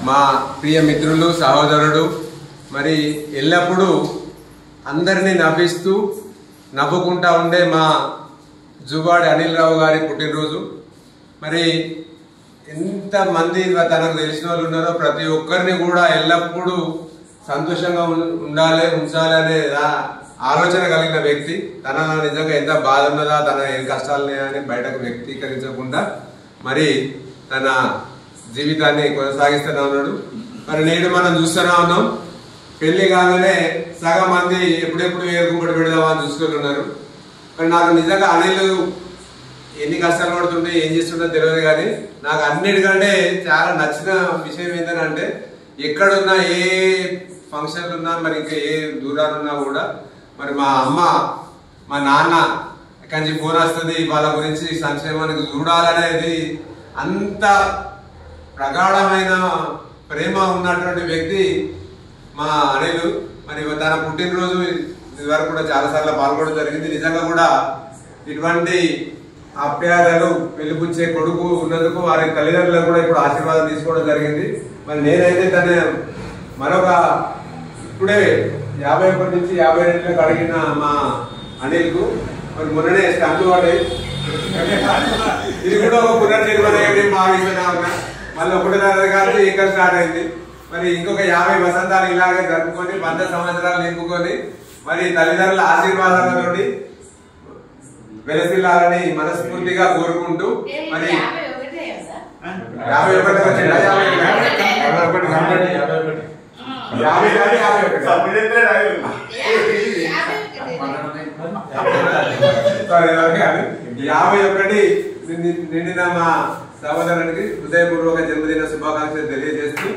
మా ప్రియ మిత్రులు సహోదరుడు మరి ఎల్లప్పుడూ అందరినీ నవ్వుకుంటా ఉండే మా జువాడి అనిల్ రావు గారి పుట్టినరోజు. మరి ఎంతమంది తనకు తెలిసిన వాళ్ళు ఉన్నారో ప్రతి ఒక్కరిని కూడా ఎల్లప్పుడూ సంతోషంగా ఉంచాలి అనే ఆలోచన కలిగిన వ్యక్తి. తన నిజంగా ఎంత బాధ ఉన్నదా, తన ఏ కష్టాలని అని బయటకు వ్యక్తీకరించకుండా మరి తన జీవితాన్ని కొనసాగిస్తూనే ఉన్నాడు. మరి నేడు మనం చూస్తూనే ఉన్నాం, పెళ్లి కాగానే సగం మంది ఎప్పుడెప్పుడు ఏరుగుబడి పెడదామా అని చూసుకుంటున్నారు. మరి నాకు నిజంగా అనిల్ ఎన్ని కష్టాలు పడుతుంటే ఏం చేస్తుండో తెలియదు, కానీ నాకు అన్నిటికంటే చాలా నచ్చిన విషయం ఏంటంటే ఎక్కడున్నా ఏ ఫంక్షన్లు ఉన్నా మరి ఇంకా ఏ దూరాలున్నా కూడా మరి మా అమ్మ మా నాన్న ఎక్కడి నుంచి ఫోన్ వస్తుంది వాళ్ళ గురించి సంక్షేమానికి చూడాలనేది అంత ప్రగాఢమైన ప్రేమ ఉన్నటువంటి వ్యక్తి మా అనిల్. మరి తన పుట్టినరోజు ఇదివరకు కూడా చాలాసార్లు పాల్గొనడం జరిగింది. నిజంగా కూడా ఇటువంటి ఆప్యాయతలు వెలుపుచ్చే కొడుకు ఉన్నందుకు వారి తల్లిదండ్రులకు కూడా ఇప్పుడు ఆశీర్వాదం తీసుకోవడం జరిగింది. మరి నేనైతే తన మరొక ఇప్పుడే 51 నుంచి 52 అడిగిన మా అనిల్కు మరి మొన్ననే స్టాంపు పడ్డాయి. ఇది కూడా ఒక పునర్నిర్మాణం భావిస్తున్నా ఉన్నా. మళ్ళీ 1.5 కాదు ఇక్కడ స్టార్ట్ అయింది. మరి ఇంకొక 50 వసంతాలు ఇలాగే జరుపుకొని 100 సంవత్సరాలు నింపుకొని మరి తల్లిదండ్రుల ఆశీర్వాదాలతోటి వెలసిల్లాలని మనస్ఫూర్తిగా కోరుకుంటూ మరి 51 వచ్చిందా? 51 నిండిన మా సహోదరునికి హృదయపూర్వక జన్మదిన శుభాకాంక్షలు తెలియజేస్తూ